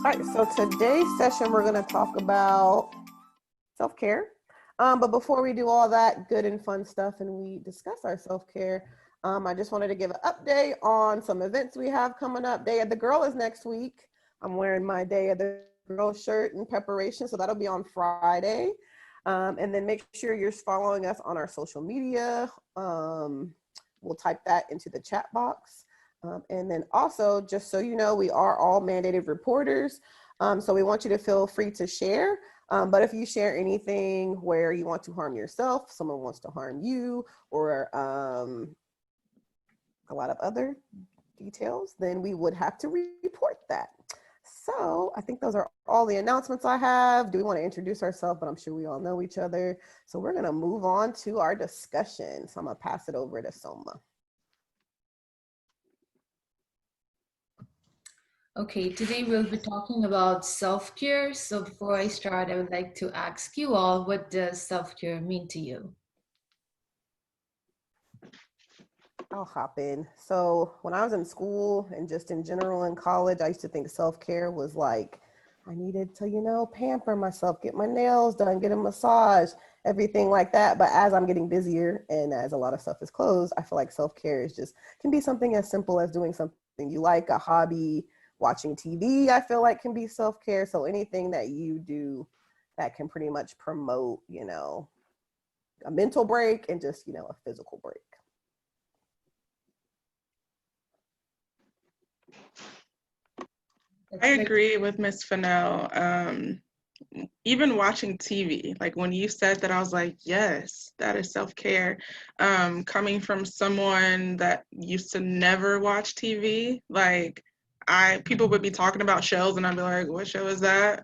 All right, so today's session, we're going to talk about self-care. But before we do all that good and fun stuff and we discuss our self-care, I just wanted to give an update on some events we have coming up. Day of the Girl is next week. I'm wearing my Day of the Girl shirt in preparation, so that'll be on Friday. And then make sure you're following us on our social media. We'll type that into the chat box. And then also, just so you know, we are all mandated reporters. So we want you to feel free to share. But if you share anything where you want to harm yourself, someone wants to harm you, or a lot of other details, then we would have to report that. So I think those are all the announcements I have. Do we want to introduce ourselves? But I'm sure we all know each other. So we're going to move on to our discussion. So I'm going to pass it over to Soma. Okay, today we'll be talking about self-care. So before I start, I would like to ask you all, what does self-care mean to you? I'll hop in. So when I was in school and just in general in college, I used to think self-care was like, I needed to, pamper myself, get my nails done, get a massage, everything like that. But as I'm getting busier and as a lot of stuff is closed, I feel like self-care can be something as simple as doing something you like, a hobby, watching TV, I feel like can be self-care. So anything that you do that can pretty much promote, a mental break and just, a physical break. I agree with Miss Fennell. Even watching TV, like when you said that, I was like, yes, that is self-care. Coming from someone that used to never watch TV, like people would be talking about shows and I'd be like, what show is that?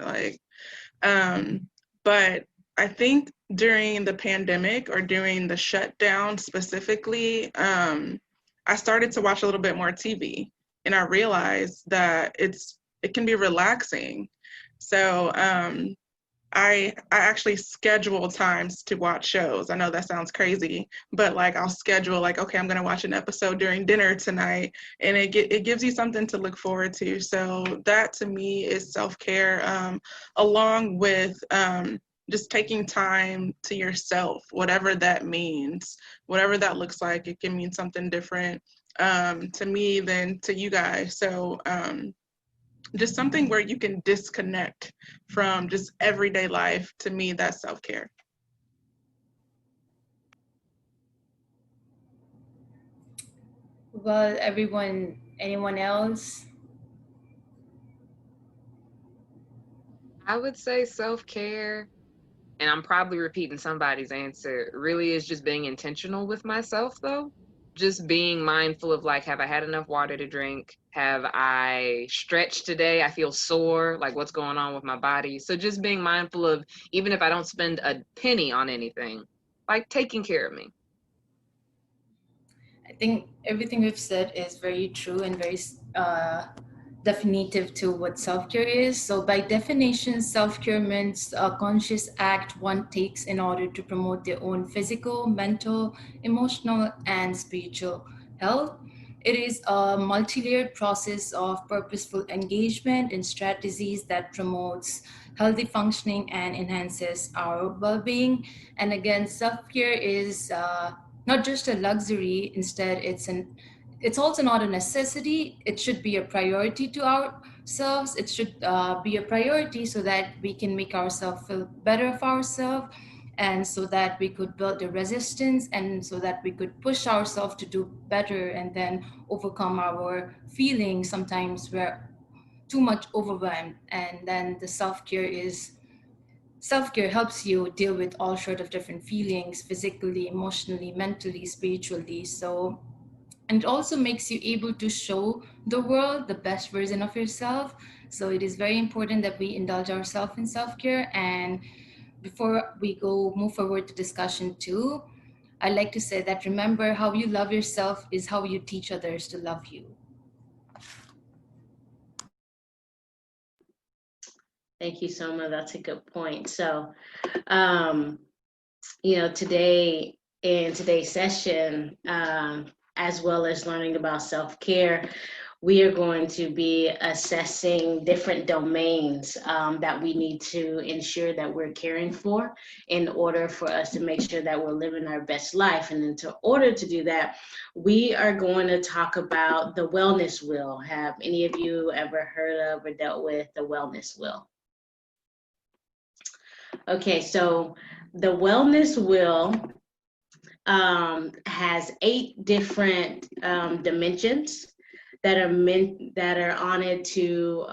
But I think during the pandemic or during the shutdown specifically, I started to watch a little bit more TV and I realized that it can be relaxing. So I actually schedule times to watch shows. I know that sounds crazy, but like I'll schedule like, okay, I'm gonna watch an episode during dinner tonight, and it gives you something to look forward to. So that to me is self-care, along with just taking time to yourself, whatever that means, whatever that looks like. It can mean something different to me than to you guys. So just something where you can disconnect from just everyday life. To me, that's self-care. Well, anyone else? I would say self-care, and I'm probably repeating somebody's answer, really is just being intentional with myself though. Just being mindful of like, have I had enough water to drink? Have I stretched today? I feel sore, like what's going on with my body? So just being mindful of, even if I don't spend a penny on anything, like taking care of me. I think everything we've said is very true and very definitive to what self-care is. So by definition, self-care means a conscious act one takes in order to promote their own physical, mental, emotional, and spiritual health. It is a multi-layered process of purposeful engagement in strategies that promotes healthy functioning and enhances our well-being. And again, self-care is not just a luxury. Instead, it's also not a necessity. It should be a priority to ourselves. It should be a priority so that we can make ourselves feel better of ourselves, and so that we could build the resistance, and so that we could push ourselves to do better and then overcome our feelings. Sometimes we're too much overwhelmed, and then the self-care helps you deal with all sort of different feelings, physically, emotionally, mentally, spiritually. So, and it also makes you able to show the world the best version of yourself. So it is very important that we indulge ourselves in self-care. And before we move forward to discussion 2, I'd like to say that remember, how you love yourself is how you teach others to love you. Thank you, Soma. That's a good point. So, today in today's session, as well as learning about self-care, we are going to be assessing different domains that we need to ensure that we're caring for in order for us to make sure that we're living our best life. And in order to do that, we are going to talk about the wellness wheel. Have any of you ever heard of or dealt with the wellness wheel? Okay, so the wellness wheel has 8 different dimensions that are on it to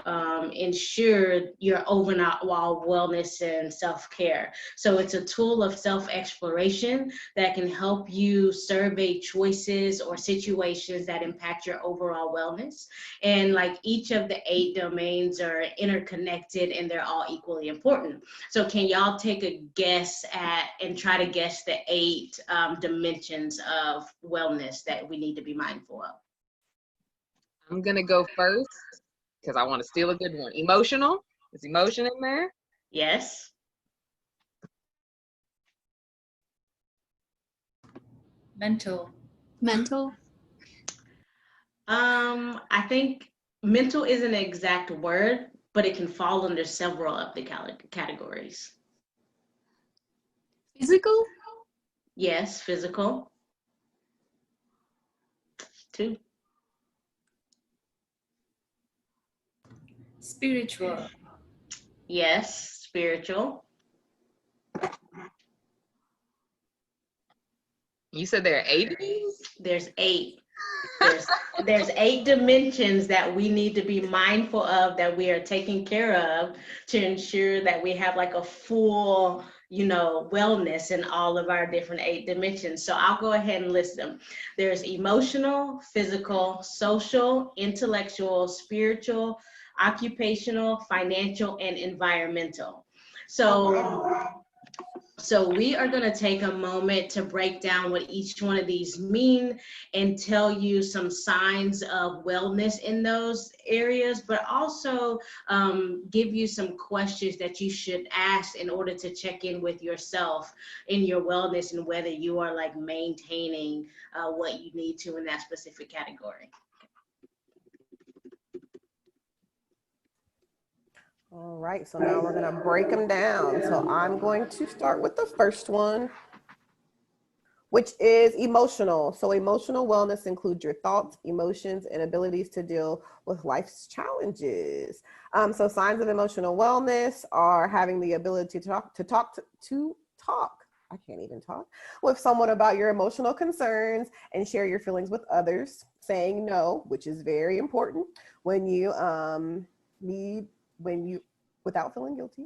ensure your overall wellness and self-care. So it's a tool of self-exploration that can help you survey choices or situations that impact your overall wellness. And like each of the 8 domains are interconnected and they're all equally important. So can y'all take a guess at and try to guess the 8 dimensions of wellness that we need to be mindful of? I'm gonna go first because I want to steal a good one. Emotional. Is emotion in there? Yes. Mental. Mental. I think mental isn't an exact word, but it can fall under several of the categories. Physical. Yes, physical. 2. Spiritual. Yes, spiritual. You said there are 8 of these? There's 8. There's 8 dimensions that we need to be mindful of, that we are taking care of to ensure that we have like a full, wellness in all of our different 8 dimensions. So I'll go ahead and list them. There's emotional, physical, social, intellectual, spiritual, occupational, financial, and environmental. So we are going to take a moment to break down what each one of these mean and tell you some signs of wellness in those areas, but also give you some questions that you should ask in order to check in with yourself in your wellness and whether you are like maintaining what you need to in that specific category. All right, so now we're gonna break them down. So I'm going to start with the first one, which is emotional. So emotional wellness includes your thoughts, emotions, and abilities to deal with life's challenges. So signs of emotional wellness are having the ability to talk. I can't even talk with someone about your emotional concerns and share your feelings with others. Saying no, which is very important when you without feeling guilty,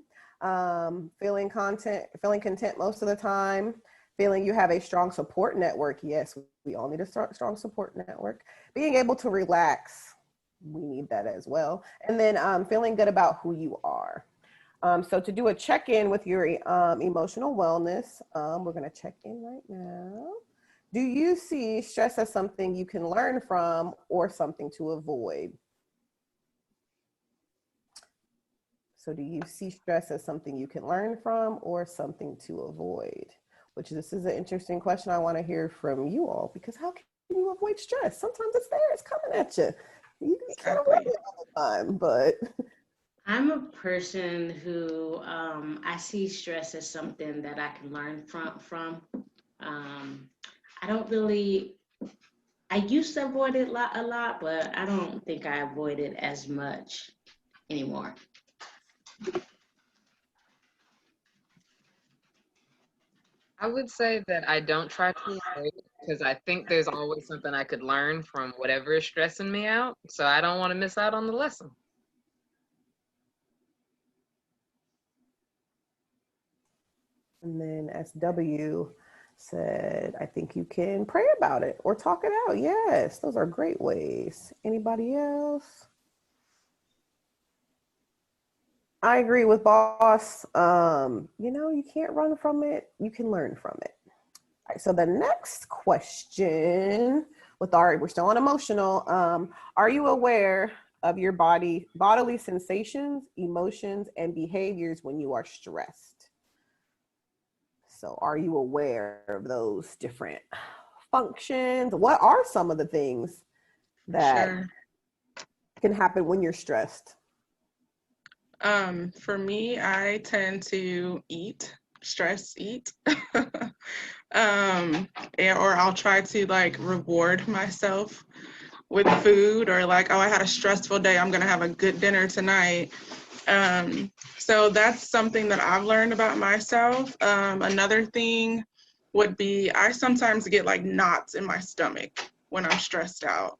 feeling content most of the time, feeling you have a strong support network. Yes, we all need a strong support network. Being able to relax, we need that as well. And then feeling good about who you are. So to do a check-in with your emotional wellness, we're gonna check in right now. Do you see stress as something you can learn from or something to avoid? So do you see stress as something you can learn from or something to avoid? Which this is an interesting question. I want to hear from you all, because how can you avoid stress? Sometimes it's there, it's coming at you. You can't avoid it all the time, but. I'm a person who I see stress as something that I can learn from. I don't really, I used to avoid it a lot, but I don't think I avoid it as much anymore. I would say that I don't try to avoid it because I think there's always something I could learn from whatever is stressing me out. So I don't want to miss out on the lesson. And then SW said, I think you can pray about it or talk it out. Yes, those are great ways. Anybody else? I agree with Boss. You can't run from it. You can learn from it. All right, so the next question we're still on emotional. Are you aware of your bodily sensations, emotions, and behaviors when you are stressed? So are you aware of those different functions? What are some of the things that Sure. can happen when you're stressed? For me, I tend to stress eat. Or I'll try to like reward myself with food, or like, oh, I had a stressful day, I'm gonna have a good dinner tonight. So that's something that I've learned about myself. Another thing would be I sometimes get like knots in my stomach when I'm stressed out.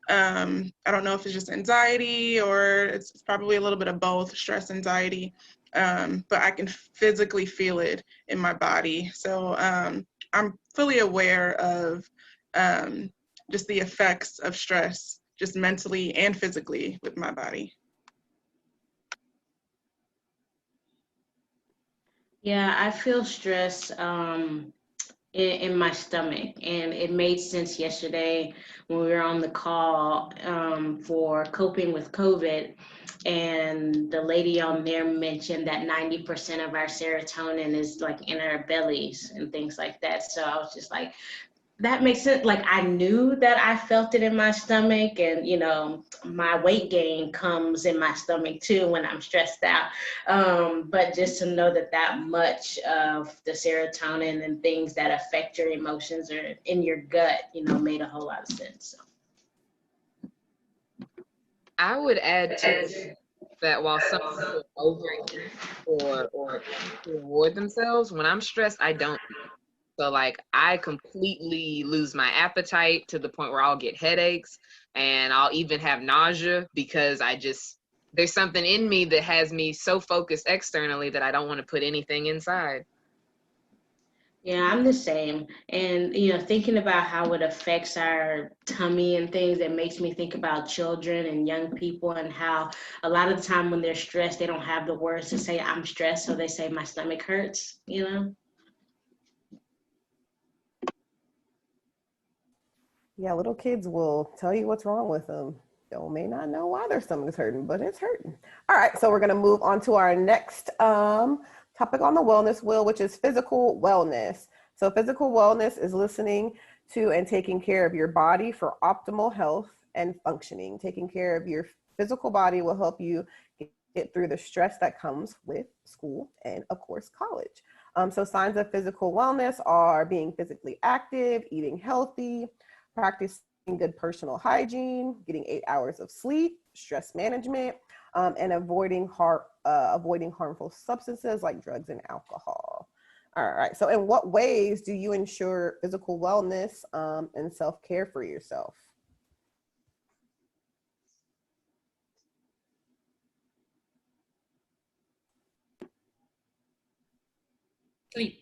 I don't know if it's just anxiety or it's probably a little bit of both, stress, anxiety, but I can physically feel it in my body. So I'm fully aware of just the effects of stress, just mentally and physically with my body. Yeah, I feel stress in my stomach, and it made sense yesterday when we were on the call for coping with COVID, and the lady on there mentioned that 90% of our serotonin is like in our bellies and things like that. So I was just like, that makes sense. Like, I knew that I felt it in my stomach, and my weight gain comes in my stomach too when I'm stressed out. But just to know that much of the serotonin and things that affect your emotions are in your gut, made a whole lot of sense. I would add to that while some people overeat or eat to reward themselves, when I'm stressed, I don't. So like I completely lose my appetite to the point where I'll get headaches and I'll even have nausea because there's something in me that has me so focused externally that I don't want to put anything inside. Yeah, I'm the same. And, thinking about how it affects our tummy and things, that makes me think about children and young people, and how a lot of the time when they're stressed, they don't have the words to say, I'm stressed. So they say, my stomach hurts. Yeah, little kids will tell you what's wrong with them. They may not know why their stomach's hurting, but it's hurting. All right, so we're going to move on to our next topic on the wellness wheel, which is physical wellness. So physical wellness is listening to and taking care of your body for optimal health and functioning. Taking care of your physical body will help you get through the stress that comes with school and, of course, college. So signs of physical wellness are being physically active, eating healthy, practicing good personal hygiene, getting 8 hours of sleep, stress management, and avoiding harmful substances like drugs and alcohol. All right. So, in what ways do you ensure physical wellness and self-care for yourself? Sleep.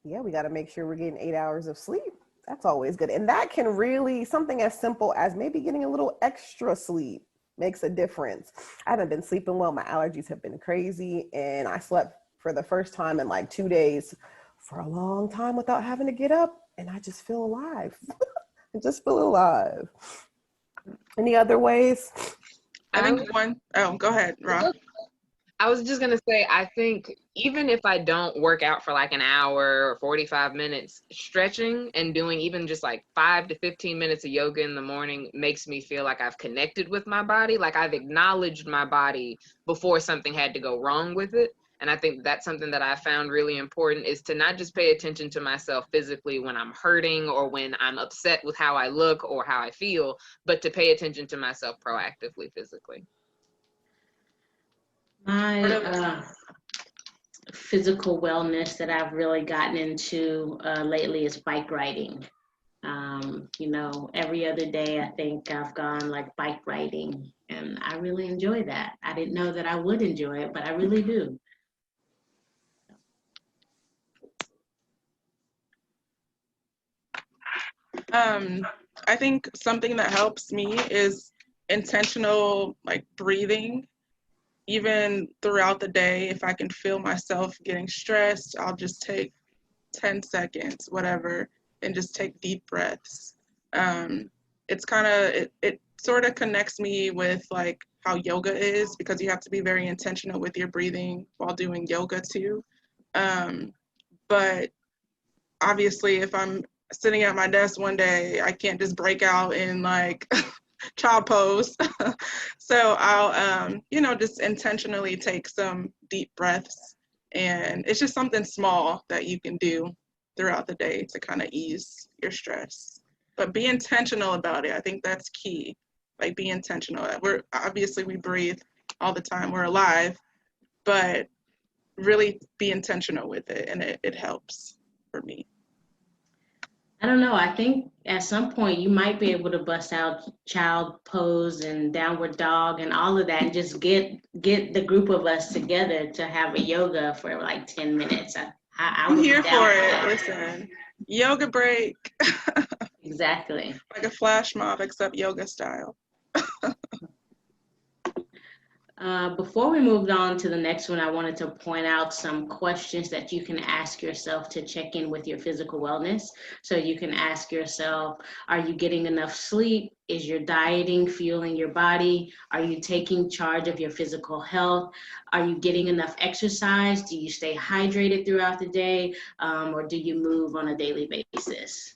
Yeah, we got to make sure we're getting 8 hours of sleep. That's always good. And that can really, something as simple as maybe getting a little extra sleep makes a difference. I haven't been sleeping well. My allergies have been crazy. And I slept for the first time in like 2 days for a long time without having to get up. And I just feel alive. I just feel alive. Any other ways? I think go ahead, Rob. I was just going to say, I think even if I don't work out for like an hour or 45 minutes, stretching and doing even just like 5 to 15 minutes of yoga in the morning makes me feel like I've connected with my body, like I've acknowledged my body before something had to go wrong with it. And I think that's something that I found really important, is to not just pay attention to myself physically when I'm hurting or when I'm upset with how I look or how I feel, but to pay attention to myself proactively physically. My physical wellness that I've really gotten into lately is bike riding. Every other day I think I've gone like bike riding, and I really enjoy that. I didn't know that I would enjoy it, but I really do. I think something that helps me is intentional like breathing. Even throughout the day, if I can feel myself getting stressed, I'll just take 10 seconds, whatever, and just take deep breaths. It's kind of, it sort of connects me with like how yoga is, because you have to be very intentional with your breathing while doing yoga too. But obviously if I'm sitting at my desk one day, I can't just break out in like child pose. So I'll, just intentionally take some deep breaths. And it's just something small that you can do throughout the day to kind of ease your stress. But be intentional about it. I think that's key. Like, be intentional. We breathe all the time. We're alive, but really be intentional with it, and it helps for me. I don't know. I think at some point you might be able to bust out child pose and downward dog and all of that, and just get the group of us together to have a yoga for like 10 minutes. I I'm would be here down for that. it. Listen, yoga break. Exactly. Like a flash mob, except yoga style. Before we moved on to the next one, I wanted to point out some questions that you can ask yourself to check in with your physical wellness. So you can ask yourself, are you getting enough sleep? Is your dieting fueling your body? Are you taking charge of your physical health? Are you getting enough exercise? Do you stay hydrated throughout the day? Or do you move on a daily basis?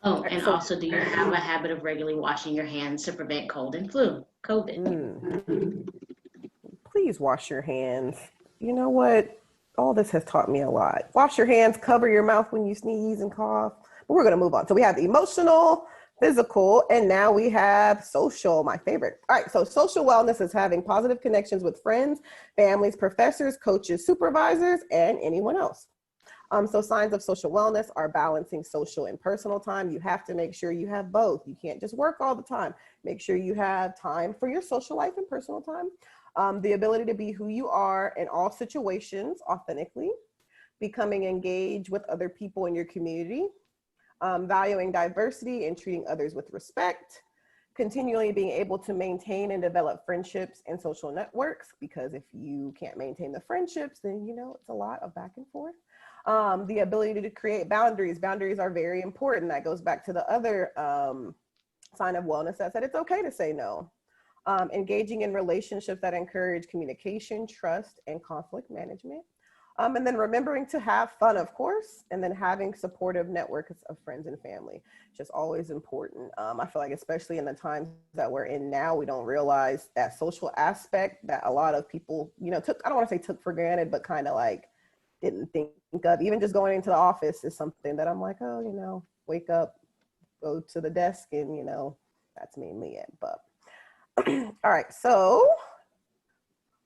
Oh, and So, also, do you have a habit of regularly washing your hands to prevent cold and flu, COVID? please wash your hands. You know what? All this has taught me a lot. Wash your hands, cover your mouth when you sneeze and cough. But we're going to move on. So we have the emotional, physical, and now we have social, my favorite. All right. So social wellness is having positive connections with friends, families, professors, coaches, supervisors, and anyone else. So signs of social wellness are balancing social and personal time. You have to make sure you have both. You can't just work all the time. Make sure you have time for your social life and personal time. The ability to be who you are in all situations authentically, becoming engaged with other people in your community, valuing diversity and treating others with respect, continually being able to maintain and develop friendships and social networks, because if you can't maintain the friendships, then it's a lot of back and forth. The ability to create boundaries. Boundaries are very important. That goes back to the other sign of wellness that said it's okay to say no. Engaging in relationships that encourage communication, trust, and conflict management. And then remembering to have fun, of course, and then having supportive networks of friends and family. Just always important. I feel like especially in the times that we're in now, we don't realize that social aspect that a lot of people, took, I don't want to say took for granted, but kind of like didn't think of. Even just going into the office is something that I'm like, oh, wake up, go to the desk, and that's mainly it. But all right, so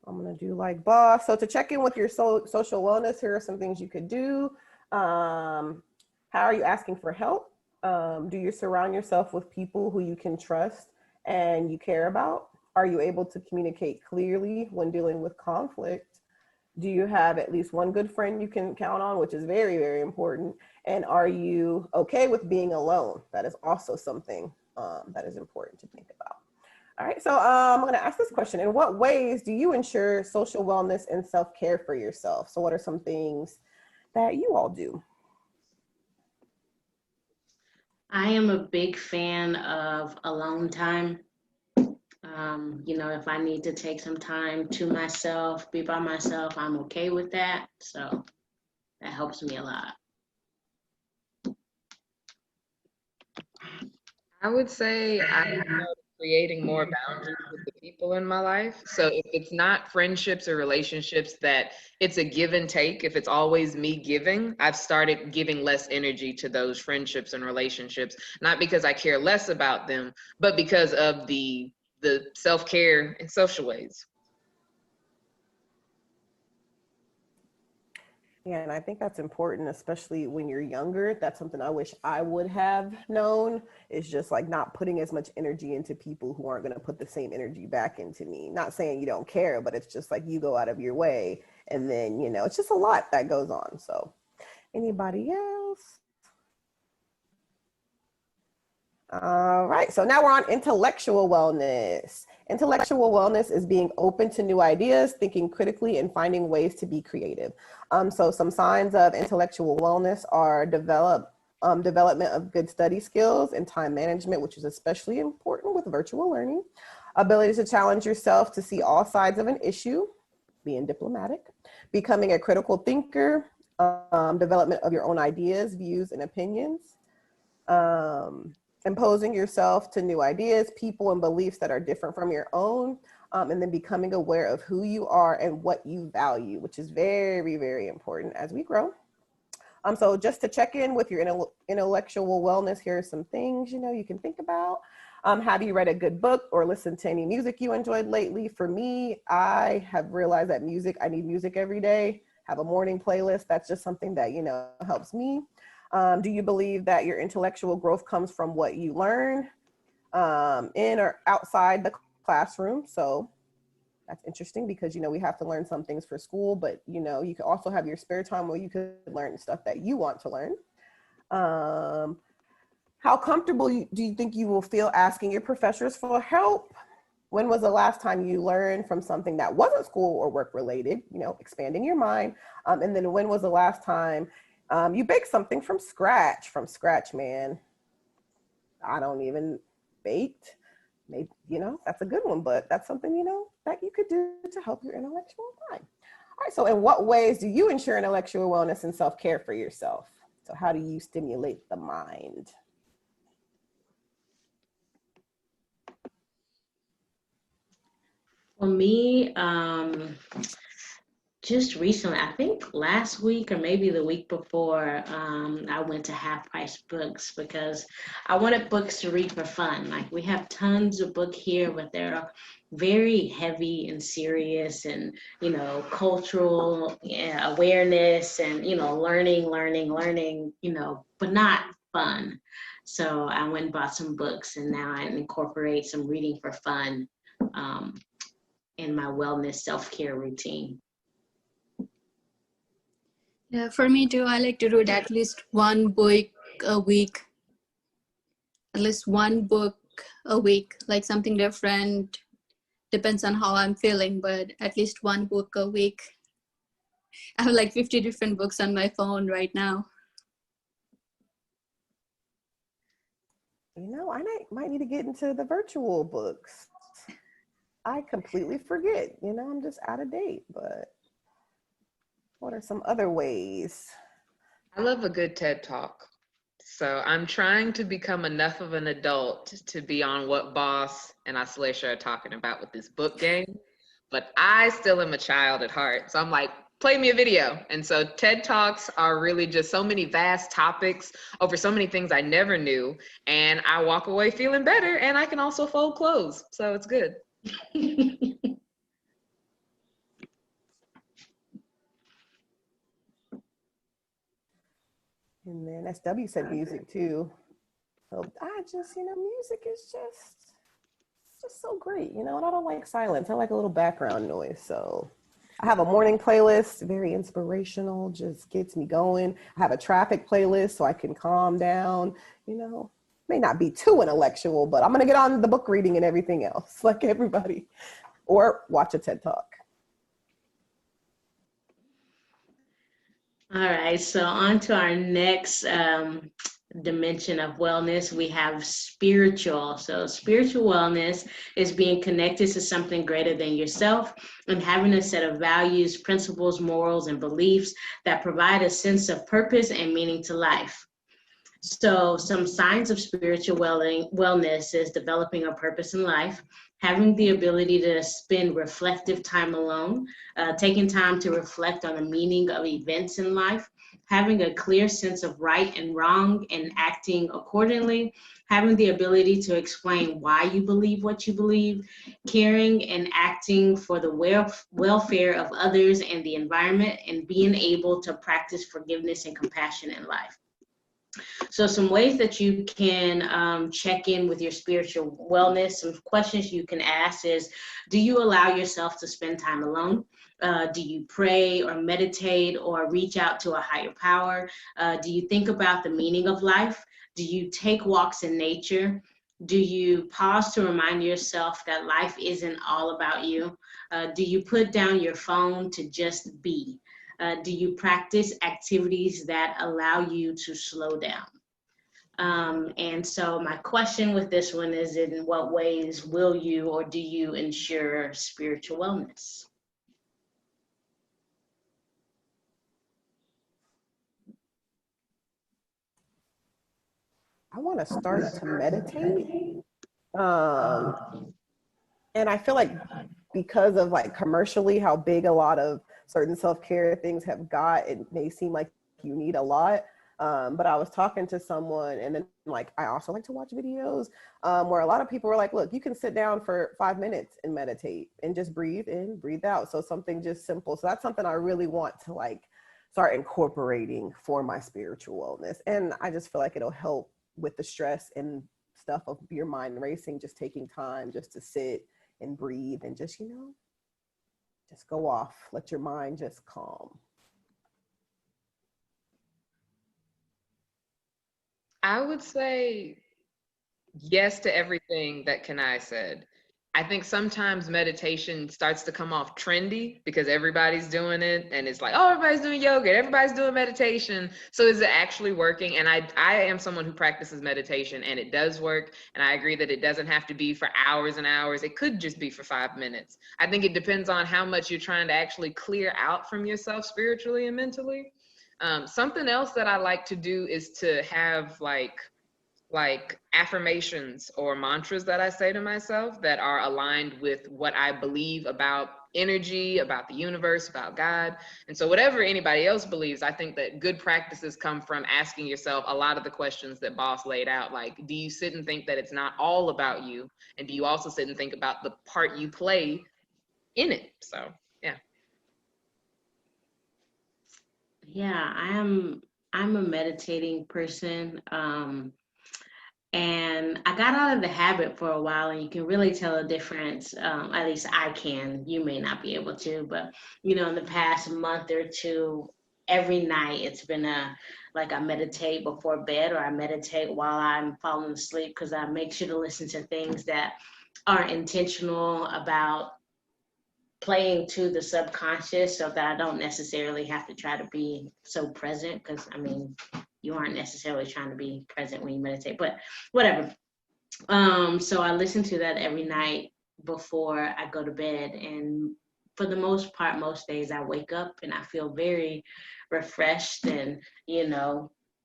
I'm gonna do like boss. So to check in with your social wellness, here are some things you could do. How are you asking for help? Do you surround yourself with people who you can trust and you care about? Are you able to communicate clearly when dealing with conflict? Do you have at least one good friend you can count on, which is very, very important? And are you okay with being alone? That is also something that is important to think about. All right, so I'm going to ask this question. In what ways do you ensure social wellness and self-care for yourself? So what are some things that you all do? I am a big fan of alone time. If I need to take some time to myself, be by myself, I'm okay with that. So that helps me a lot. I would say I started creating more boundaries with the people in my life. So if it's not friendships or relationships that it's a give and take, if it's always me giving, I've started giving less energy to those friendships and relationships, not because I care less about them, but because of the self-care and social ways. Yeah, and I think that's important, especially when you're younger. That's something I wish I would have known. It's just like not putting as much energy into people who aren't going to put the same energy back into me. Not saying you don't care, but it's just like you go out of your way, and then, it's just a lot that goes on. So anybody else? All right, so now we're on intellectual wellness. Intellectual wellness is being open to new ideas, thinking critically, and finding ways to be creative. So some signs of intellectual wellness are development of good study skills and time management, which is especially important with virtual learning. Ability to challenge yourself to see all sides of an issue, being diplomatic, becoming a critical thinker, development of your own ideas, views, and opinions, imposing yourself to new ideas, people, and beliefs that are different from your own, and then becoming aware of who you are and what you value, which is very, very important as we grow. So just to check in with your intellectual wellness, here are some things, you can think about. Have you read a good book or listened to any music you enjoyed lately? For me, I have realized that I need music every day, have a morning playlist. That's just something that, helps me. Do you believe that your intellectual growth comes from what you learn in or outside the classroom? So that's interesting because, we have to learn some things for school, but, you can also have your spare time where you could learn stuff that you want to learn. How comfortable do you think you will feel asking your professors for help? When was the last time you learned from something that wasn't school or work related, expanding your mind? And then when was the last time you baked something from scratch? From scratch, man. I don't even baked. Maybe, that's a good one, but that's something, that you could do to help your intellectual mind. All right, so in what ways do you ensure intellectual wellness and self-care for yourself? So how do you stimulate the mind? For me, just recently, I think last week or maybe the week before, I went to Half Price Books because I wanted books to read for fun. Like, we have tons of books here, but they're very heavy and serious and, cultural awareness and, learning, but not fun. So I went and bought some books, and now I incorporate some reading for fun in my wellness self-care routine. Yeah, for me too, I like to read at least one book a week. At least one book a week, like something different. Depends on how I'm feeling, but at least one book a week. I have like 50 different books on my phone right now. I might need to get into the virtual books. I completely forget, I'm just out of date, but what are some other ways? I love a good TED Talk. So I'm trying to become enough of an adult to be on what Boss and Isolation are talking about with this book game. But I still am a child at heart. So I'm like, play me a video. And so TED Talks are really just so many vast topics over so many things I never knew. And I walk away feeling better, and I can also fold clothes. So it's good. And then SW said music too. So I just, music is just so great, and I don't like silence. I like a little background noise. So I have a morning playlist, very inspirational, just gets me going. I have a traffic playlist so I can calm down, may not be too intellectual, but I'm going to get on the book reading and everything else like everybody, or watch a TED Talk. All right, so on to our next dimension of wellness. We have spiritual. So spiritual wellness is being connected to something greater than yourself and having a set of values, principles, morals, and beliefs that provide a sense of purpose and meaning to life. So some signs of spiritual wellness is developing a purpose in life, having the ability to spend reflective time alone, taking time to reflect on the meaning of events in life, having a clear sense of right and wrong and acting accordingly, having the ability to explain why you believe what you believe, caring and acting for the welfare of others and the environment, and being able to practice forgiveness and compassion in life. So some ways that you can check in with your spiritual wellness, some questions you can ask is, do you allow yourself to spend time alone? Do you pray or meditate or reach out to a higher power? Do you think about the meaning of life? Do you take walks in nature? Do you pause to remind yourself that life isn't all about you? Do you put down your phone to just be? Do you practice activities that allow you to slow down? And so my question with this one is, in what ways will you or do you ensure spiritual wellness? I want to start to meditate. Um, and I feel like because of like commercially how big a lot of certain self-care things have got, it may seem like you need a lot. But I was talking to someone, and then like I also like to watch videos where a lot of people were like, look, you can sit down for 5 minutes and meditate and just breathe in, breathe out. So something just simple. So that's something I really want to like start incorporating for my spiritual wellness. And I just feel like it'll help with the stress and stuff of your mind racing, just taking time just to sit and breathe and just, just go off. Let your mind just calm. I would say yes to everything that Kanai said. I think sometimes meditation starts to come off trendy because everybody's doing it and it's like, oh, everybody's doing yoga, everybody's doing meditation. So is it actually working? And I am someone who practices meditation and it does work. And I agree that it doesn't have to be for hours and hours. It could just be for 5 minutes. I think it depends on how much you're trying to actually clear out from yourself spiritually and mentally. Something else that I like to do is to have like affirmations or mantras that I say to myself that are aligned with what I believe about energy, about the universe, about God. And so whatever anybody else believes, I think that good practices come from asking yourself a lot of the questions that Boss laid out. Like, do you sit and think that it's not all about you? And do you also sit and think about the part you play in it? So, yeah. Yeah, I'm a meditating person. And I got out of the habit for a while, and you can really tell a difference. At least I can. You may not be able to, but in the past month or two, every night it's been like I meditate before bed, or I meditate while I'm falling asleep, because I make sure to listen to things that are intentional about playing to the subconscious, so that I don't necessarily have to try to be so present, because you aren't necessarily trying to be present when you meditate, but whatever. So I listen to that every night before I go to bed, and for the most part, most days I wake up and I feel very refreshed, and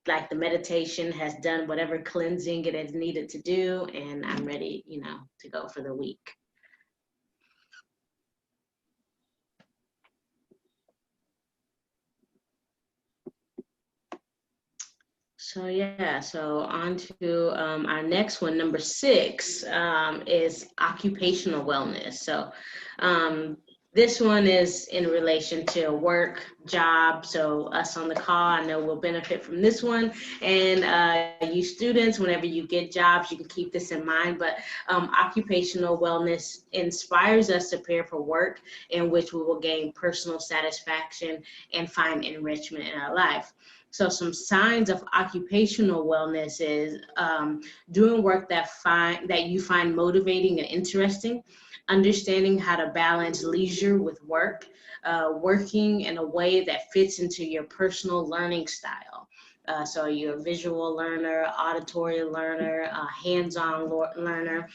like the meditation has done whatever cleansing it has needed to do, and I'm ready, to go for the week. So on to our next one, number 6, is occupational wellness. So this one is in relation to work, job. So us on the call, I know will benefit from this one. And you students, whenever you get jobs, you can keep this in mind. But occupational wellness inspires us to prepare for work in which we will gain personal satisfaction and find enrichment in our life. So some signs of occupational wellness is doing work that you find motivating and interesting, understanding how to balance leisure with work, working in a way that fits into your personal learning style. So you're a visual learner, auditory learner, hands-on learner,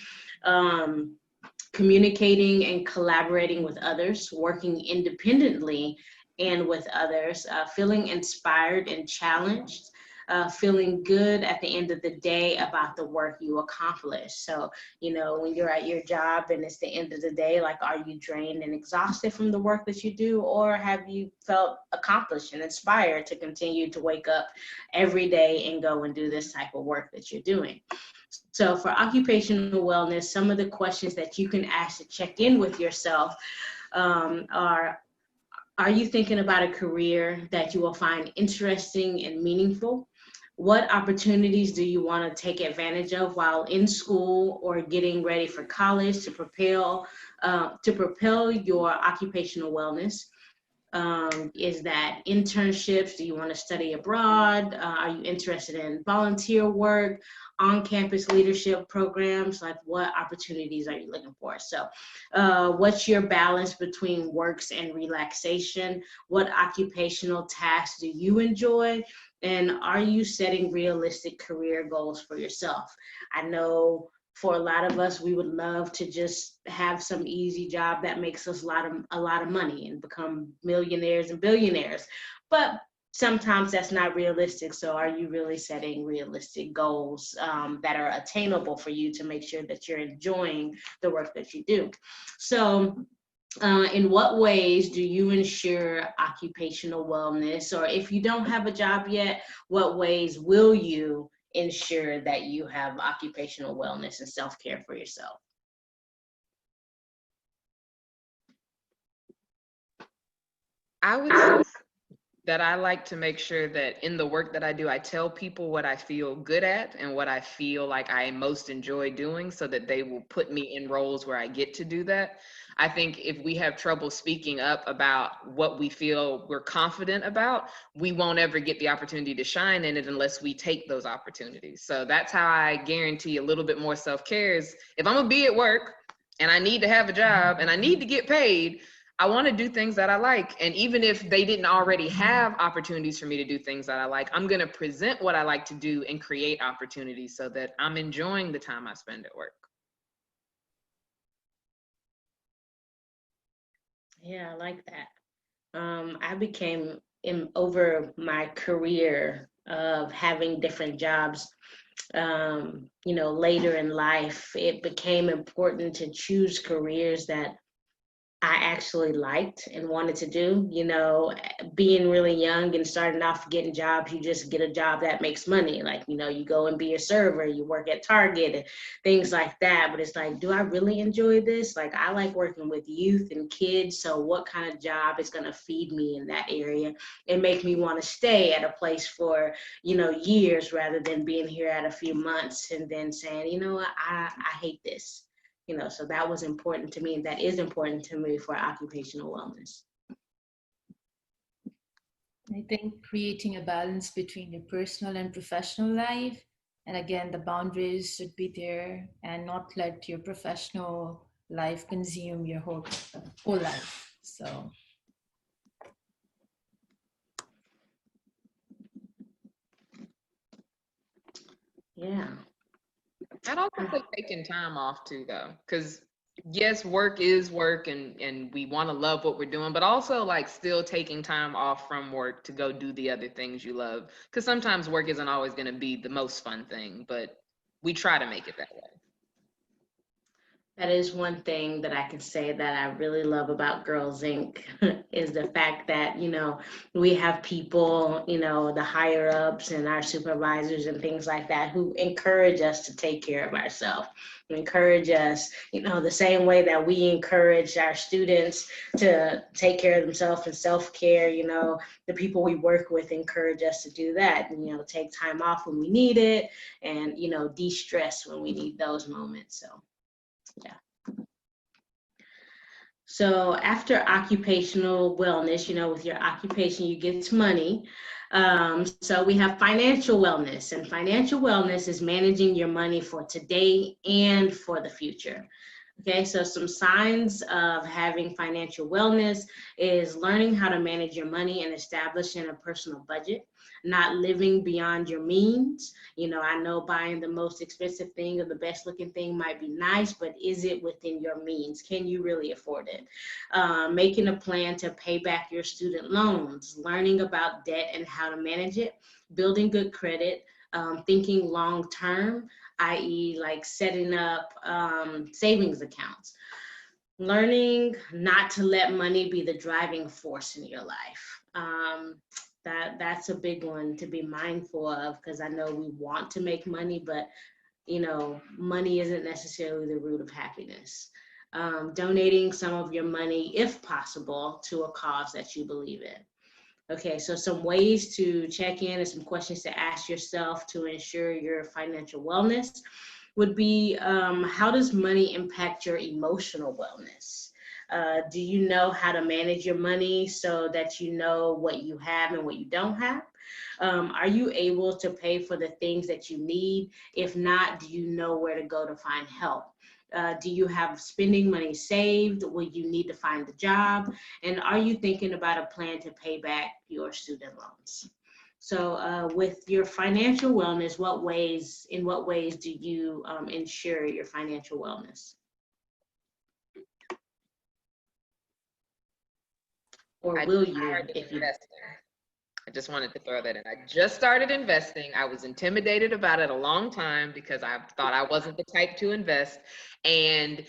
communicating and collaborating with others, working independently and with others, feeling inspired and challenged, feeling good at the end of the day about the work you accomplish. So, when you're at your job and it's the end of the day, like, are you drained and exhausted from the work that you do, or have you felt accomplished and inspired to continue to wake up every day and go and do this type of work that you're doing? So for occupational wellness, some of the questions that you can ask to check in with yourself are you thinking about a career that you will find interesting and meaningful? What opportunities do you want to take advantage of while in school or getting ready for college to propel your occupational wellness? Is that internships? Do you want to study abroad? Are you interested in volunteer work, on-campus leadership programs? Like, what opportunities are you looking for? So what's your balance between works and relaxation? What occupational tasks do you enjoy? And are you setting realistic career goals for yourself? I know for a lot of us, we would love to just have some easy job that makes us a lot of money and become millionaires and billionaires. But sometimes that's not realistic. So are you really setting realistic goals that are attainable for you to make sure that you're enjoying the work that you do? So in what ways do you ensure occupational wellness? Or if you don't have a job yet, what ways will you ensure that you have occupational wellness and self-care for yourself? I would say that I like to make sure that in the work that I do, I tell people what I feel good at and what I feel like I most enjoy doing, so that they will put me in roles where I get to do that. I think if we have trouble speaking up about what we feel we're confident about, we won't ever get the opportunity to shine in it unless we take those opportunities. So that's how I guarantee a little bit more self-care is, if I'm gonna be at work and I need to have a job and I need to get paid, I want to do things that I like. And even if they didn't already have opportunities for me to do things that I like, I'm going to present what I like to do and create opportunities so that I'm enjoying the time I spend at work. Yeah, I like that. I became over my career of having different jobs, later in life, it became important to choose careers that I actually liked and wanted to do. Being really young and starting off getting jobs, you just get a job that makes money. Like, you go and be a server, you work at Target and things like that. But it's like, do I really enjoy this? Like, I like working with youth and kids. So what kind of job is going to feed me in that area and make me want to stay at a place for, years, rather than being here at a few months and then saying, you know what, I hate this. So that was important to me, and that is important to me for occupational wellness. I think creating a balance between your personal and professional life. And again, the boundaries should be there and not let your professional life consume your whole life. So Yeah. I'd also say taking time off too, though, because yes, work is work, and we want to love what we're doing, but also like still taking time off from work to go do the other things you love. Because sometimes work isn't always going to be the most fun thing, but we try to make it that way. That is one thing that I can say that I really love about Girls Inc. is the fact that, we have people, the higher ups and our supervisors and things like that who encourage us to take care of ourselves, who encourage us, the same way that we encourage our students to take care of themselves and self-care. The people we work with encourage us to do that and, take time off when we need it and, de-stress when we need those moments. So. Yeah. So after occupational wellness, with your occupation, you get money. So we have financial wellness, and financial wellness is managing your money for today and for the future. Okay, so some signs of having financial wellness is learning how to manage your money and establishing a personal budget, not living beyond your means. I know buying the most expensive thing or the best looking thing might be nice, but is it within your means? Can you really afford it? Making a plan to pay back your student loans, learning about debt and how to manage it, building good credit, thinking long term, i.e. like setting up savings accounts, learning not to let money be the driving force in your life. That's a big one to be mindful of, because I know we want to make money, but money isn't necessarily the root of happiness. Donating some of your money, if possible, to a cause that you believe in. Okay, so some ways to check in and some questions to ask yourself to ensure your financial wellness would be, how does money impact your emotional wellness? Do you know how to manage your money so that you know what you have and what you don't have? Are you able to pay for the things that you need? If not, do you know where to go to find help? Do you have spending money saved? Will you need to find a job? And are you thinking about a plan to pay back your student loans? So with your financial wellness, in what ways do you ensure your financial wellness? Or will you, if you? I just wanted to throw that in. I just started investing. I was intimidated about it a long time because I thought I wasn't the type to invest. And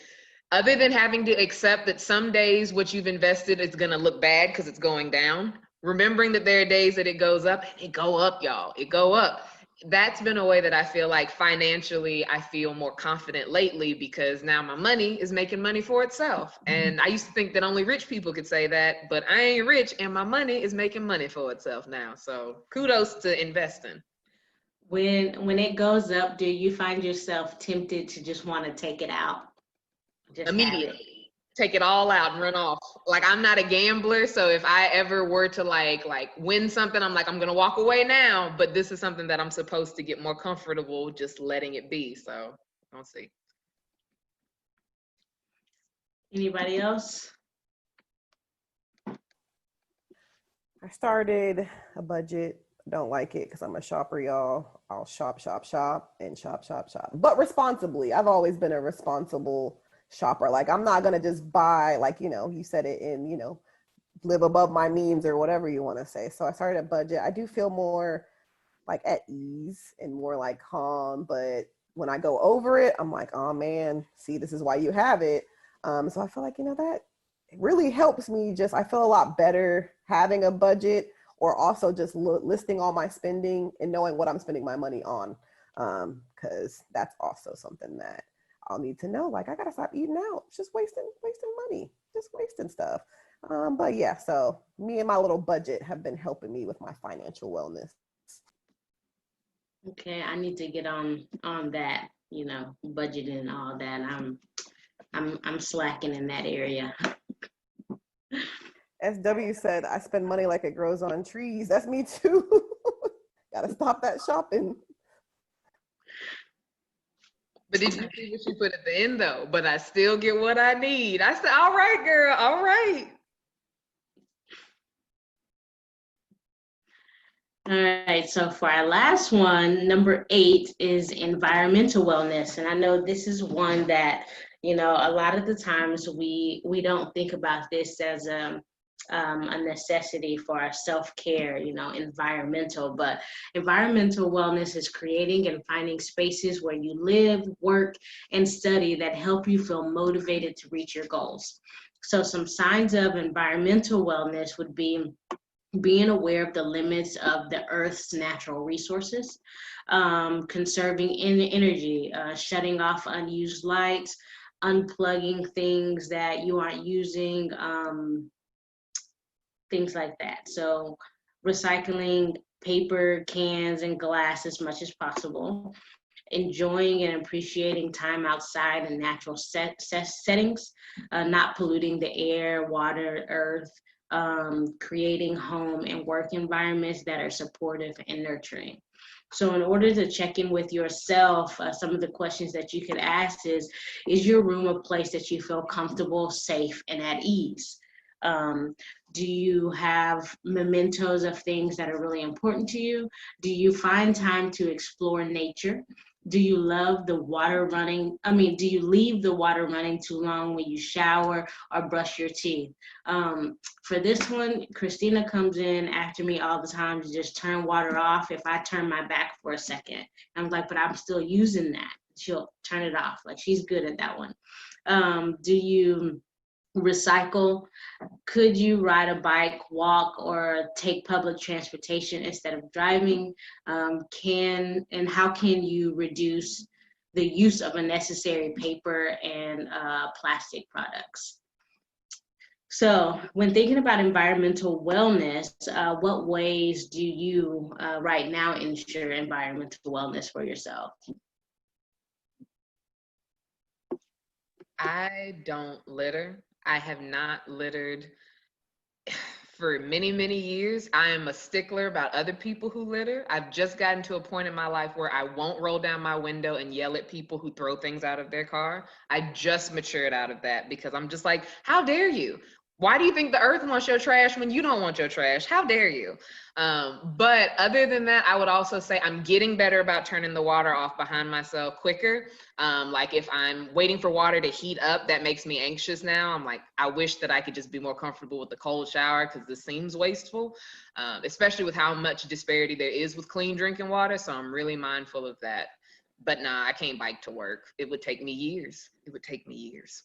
other than having to accept that some days what you've invested is going to look bad because it's going down, remembering that there are days that it goes up, and it go up, y'all. It go up. That's been a way that I feel like financially I feel more confident lately, because now my money is making money for itself. And I used to think that only rich people could say that, but I ain't rich and my money is making money for itself now. So kudos to investing. When it goes up, do you find yourself tempted to just want to take it out? Just have it? Immediately take it all out and run off. Like, I'm not a gambler, so if I ever were to like win something, I'm like, I'm gonna walk away now, but this is something that I'm supposed to get more comfortable just letting it be. So I'll see. Anybody else? I started a budget. Don't like it because I'm a shopper, y'all. I'll shop, and shop. But responsibly. I've always been a responsible shopper. Like, I'm not going to just buy, like, you said it in, live above my means or whatever you want to say. So I started a budget. I do feel more like at ease and more like calm. But when I go over it, I'm like, oh man, see, this is why you have it. So I feel like, that it really helps me. I feel a lot better having a budget, or also just listing all my spending and knowing what I'm spending my money on. Because that's also something that I'll need to know. Like, I gotta stop eating out. It's just wasting money, just wasting stuff. But yeah, so me and my little budget have been helping me with my financial wellness. Okay, I need to get on that, budgeting and all that. I'm slacking in that area. SW said, I spend money like it grows on trees. That's me too. Gotta stop that shopping. But did you see what she put at the end though? But I still get what I need. I said, all right, girl, all right. All right, so for our last one, number 8 is environmental wellness. And I know this is one that, a lot of the times we don't think about this as a necessity for our self-care, environmental, but environmental wellness is creating and finding spaces where you live, work, and study that help you feel motivated to reach your goals. So some signs of environmental wellness would be being aware of the limits of the Earth's natural resources, conserving energy, shutting off unused lights, unplugging things that you aren't using, things like that. So recycling paper, cans, and glass as much as possible, enjoying and appreciating time outside in natural settings, not polluting the air, water, earth, creating home and work environments that are supportive and nurturing. So in order to check in with yourself, some of the questions that you could ask is your room a place that you feel comfortable, safe, and at ease? Do you have mementos of things that are really important to you? Do you find time to explore nature? Do you love the water running? Do you leave the water running too long when you shower or brush your teeth? For this one, Christina comes in after me all the time to just turn water off if I turn my back for a second. I'm like, but I'm still using that. She'll turn it off. Like, she's good at that one. Do you recycle? Could you ride a bike, walk, or take public transportation instead of driving? How can you reduce the use of unnecessary paper and plastic products? So when thinking about environmental wellness, what ways do you right now ensure environmental wellness for yourself? I don't litter. I have not littered for many, many years. I am a stickler about other people who litter. I've just gotten to a point in my life where I won't roll down my window and yell at people who throw things out of their car. I just matured out of that because I'm just like, how dare you? Why do you think the earth wants your trash when you don't want your trash? How dare you? But other than that, I would also say I'm getting better about turning the water off behind myself quicker. Like if I'm waiting for water to heat up, that makes me anxious now. I'm like, I wish that I could just be more comfortable with the cold shower because this seems wasteful, especially with how much disparity there is with clean drinking water. So I'm really mindful of that. But nah, I can't bike to work. It would take me years. It would take me years.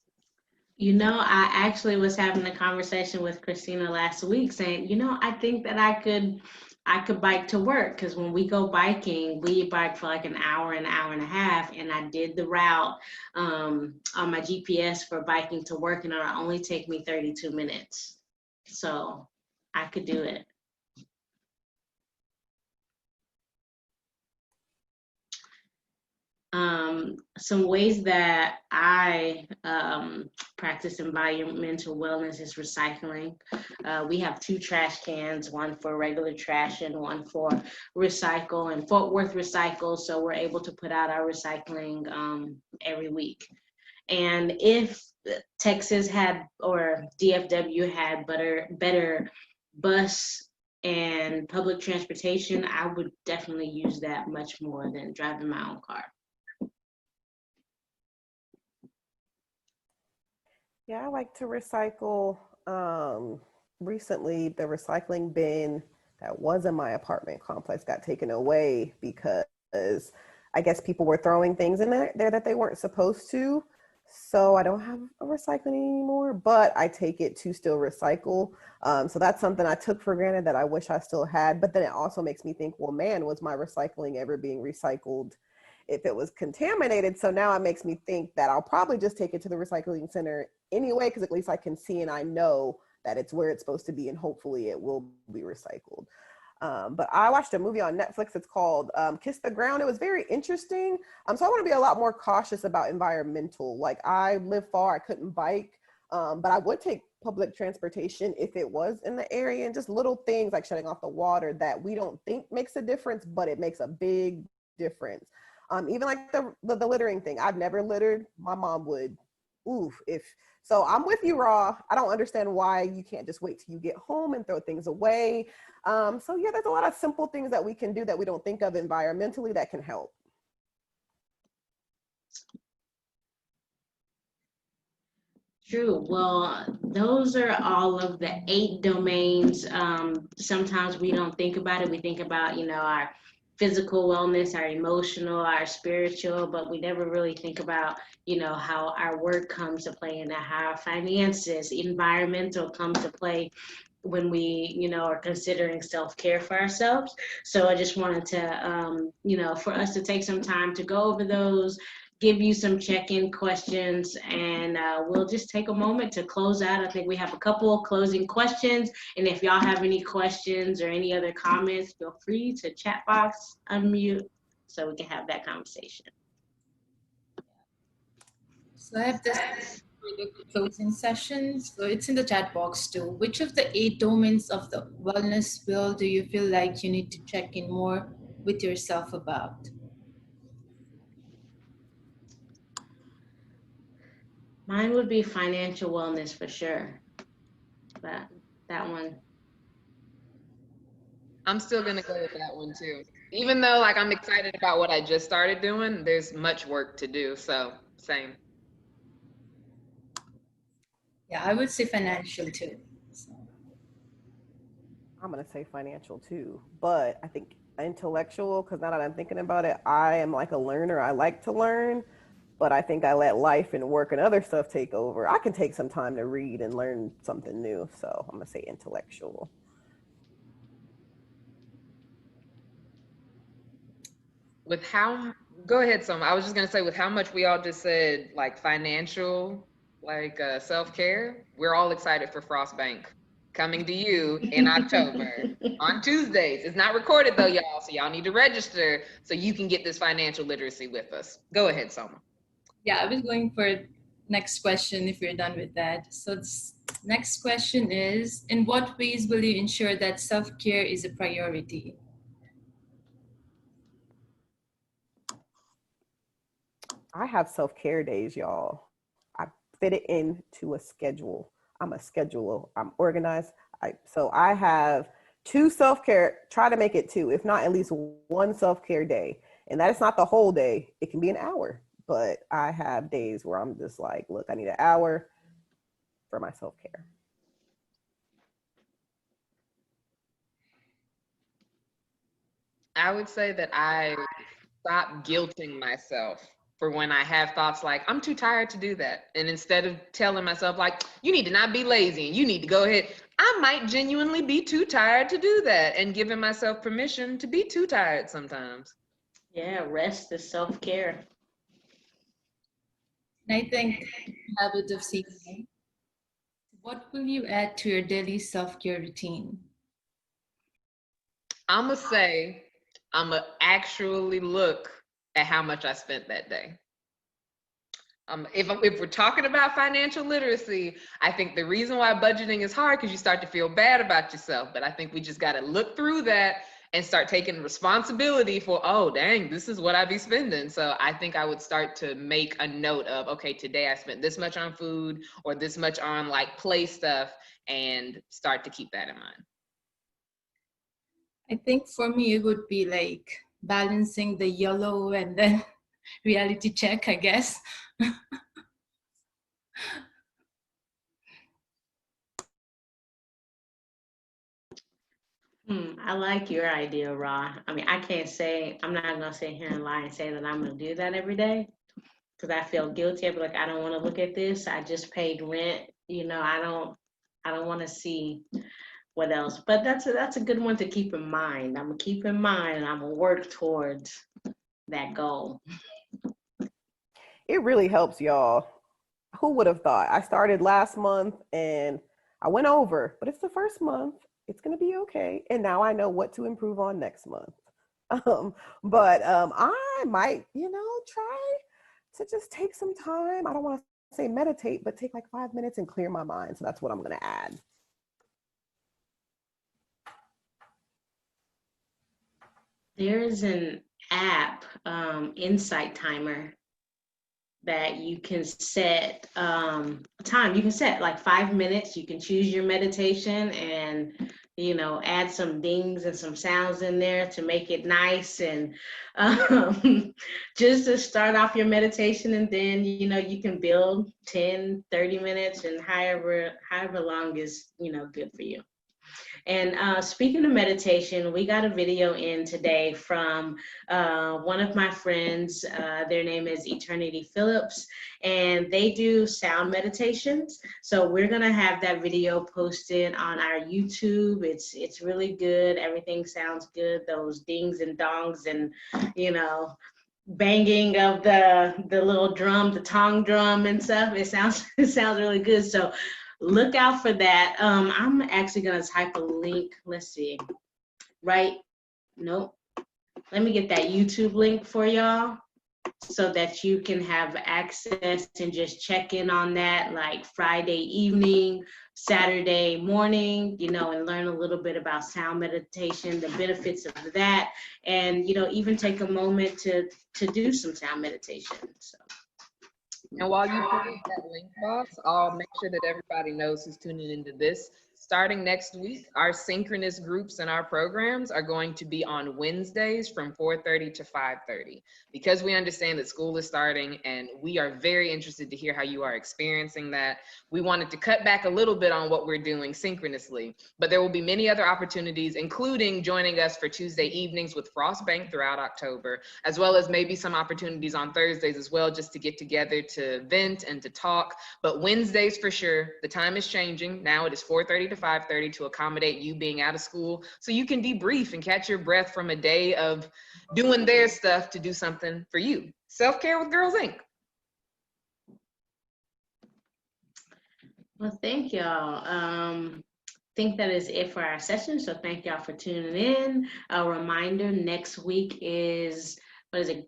I actually was having a conversation with Christina last week saying, I think that I could bike to work because when we go biking, we bike for like an hour and a half. And I did the route on my GPS for biking to work, and it'll only take me 32 minutes. So I could do it. Some ways that I practice environmental wellness is recycling. We have 2 trash cans, one for regular trash and one for recycle, and Fort Worth recycles, so we're able to put out our recycling every week. And if Texas had, or DFW had better bus and public transportation, I would definitely use that much more than driving my own car. Yeah, I like to recycle. Recently, the recycling bin that was in my apartment complex got taken away because I guess people were throwing things in there that they weren't supposed to. So I don't have a recycling anymore, but I take it to still recycle. So that's something I took for granted that I wish I still had. But then it also makes me think, well, man, was my recycling ever being recycled if it was contaminated? So now it makes me think that I'll probably just take it to the recycling center anyway, because at least I can see and I know that it's where it's supposed to be, and hopefully it will be recycled. But I watched a movie on Netflix. It's called Kiss the Ground. It was very interesting. So I want to be a lot more cautious about environmental. Like I live far, I couldn't bike, but I would take public transportation if it was in the area, and just little things like shutting off the water that we don't think makes a difference, but it makes a big difference. Even like the littering thing. I've never littered. My mom would. Oof. So I'm with you, Raw. I don't understand why you can't just wait till you get home and throw things away. So yeah, there's a lot of simple things that we can do that we don't think of environmentally that can help. True. Well, those are all of the 8 domains. Sometimes we don't think about it. We think about, our physical wellness, our emotional, our spiritual, but we never really think about, how our work comes to play and how our finances, environmental come to play when we, are considering self-care for ourselves. So I just wanted to, for us to take some time to go over those, give you some check-in questions, and we'll just take a moment to close out. I think we have a couple of closing questions, and if y'all have any questions or any other comments, feel free to chat box, unmute, so we can have that conversation. So I have this for the closing session. So it's in the chat box too. Which of the 8 domains of the wellness wheel do you feel like you need to check in more with yourself about? Mine would be financial wellness for sure. That one. I'm still gonna go with that one too. Even though like I'm excited about what I just started doing, there's much work to do. So same. Yeah, I would say financial too. So. I'm going to say financial too, but I think intellectual, because now that I'm thinking about it, I am like a learner. I like to learn, but I think I let life and work and other stuff take over. I can take some time to read and learn something new. So I'm going to say intellectual. With how, go ahead, Soma. I was just gonna say with how much we all just said like financial, like self-care, we're all excited for Frost Bank coming to you in October on Tuesdays. It's not recorded though, y'all, so y'all need to register so you can get this financial literacy with us. Go ahead, Soma. Yeah, I was going for next question if you're done with that. So next question is, in what ways will you ensure that self-care is a priority? I have self-care days, y'all. I fit it into a schedule. I'm a scheduler. I'm organized. So I have 2 self-care, try to make it 2, if not at least 1 self-care day. And that is not the whole day. It can be an hour, but I have days where I'm just like, look, I need an hour for my self-care. I would say that I stop guilting myself for when I have thoughts like, I'm too tired to do that. And instead of telling myself, like, you need to not be lazy and you need to go ahead, I might genuinely be too tired to do that, and giving myself permission to be too tired sometimes. Yeah, rest is self-care. And I think habit of seeking. What will you add to your daily self-care routine? I'm gonna say, I'm gonna actually look at how much I spent that day. If we're talking about financial literacy, I think the reason why budgeting is hard because you start to feel bad about yourself. But I think we just got to look through that and start taking responsibility for, oh, dang, this is what I be spending. So I think I would start to make a note of, okay, today I spent this much on food or this much on like play stuff, and start to keep that in mind. I think for me, it would be like balancing the yellow and then reality check, I guess. I like your idea, Ra. I mean, I can't say, I'm not gonna sit here and lie and say that I'm gonna do that every day because I feel guilty. I'd be like, I don't want to look at this. I just paid rent. I don't want to see what else. But that's a good one to keep in mind. I'm gonna keep in mind and I'm gonna work towards that goal. It really helps, y'all. Who would have thought? I started last month and I went over, but it's the first month. It's going to be okay. And now I know what to improve on next month. But I might, try to just take some time. I don't want to say meditate, but take like 5 minutes and clear my mind. So that's what I'm going to add. There is an app, Insight Timer, that you can set time. You can set like 5 minutes. You can choose your meditation and add some dings and some sounds in there to make it nice, and just to start off your meditation, and then you can build 10-30 minutes and however long is good for you. And speaking of meditation, we got a video in today from one of my friends. Their name is Eternity Phillips, and they do sound meditations. So we're gonna have that video posted on our YouTube. It's really good. Everything sounds good. Those dings and dongs and banging of the little drum, the tong drum and stuff. It sounds really good. So look out for that. I'm actually gonna type a link. Let's see. Right? Nope. Let me get that YouTube link for y'all so that you can have access and just check in on that like Friday evening, Saturday morning, and learn a little bit about sound meditation, the benefits of that, and even take a moment to do some sound meditation. So. And while you put in that link box, I'll make sure that everybody knows who's tuning into this. Starting next week, our synchronous groups and our programs are going to be on Wednesdays from 4:30 to 5:30. Because we understand that school is starting and we are very interested to hear how you are experiencing that, we wanted to cut back a little bit on what we're doing synchronously. But there will be many other opportunities, including joining us for Tuesday evenings with Frostbank throughout October, as well as maybe some opportunities on Thursdays as well, just to get together to vent and to talk. But Wednesdays for sure. The time is changing. Now it is 4:30 to 5:30 to accommodate you being out of school, so you can debrief and catch your breath from a day of doing their stuff to do something for you. Self-care with Girls Inc. Well, thank y'all. Think that is it for our session. So thank y'all for tuning in. A reminder, next week is, what is it?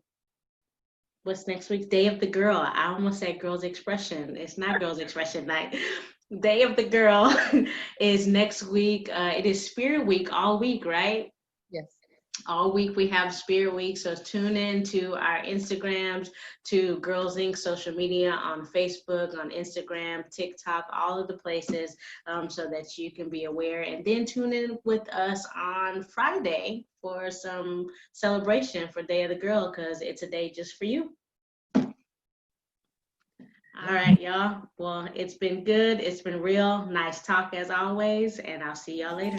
What's next week's Day of the Girl? I almost said Girls Expression. It's not Girls Expression Night. Day of the Girl is next week. It is Spirit Week all week, right? Yes. All week we have Spirit Week, so tune in to our Instagrams, to Girls Inc. social media on Facebook, on Instagram, TikTok, all of the places, so that you can be aware. And then tune in with us on Friday for some celebration for Day of the Girl, because it's a day just for you. All right, y'all. Well, it's been good. It's been real. Nice talk as always, and I'll see y'all later.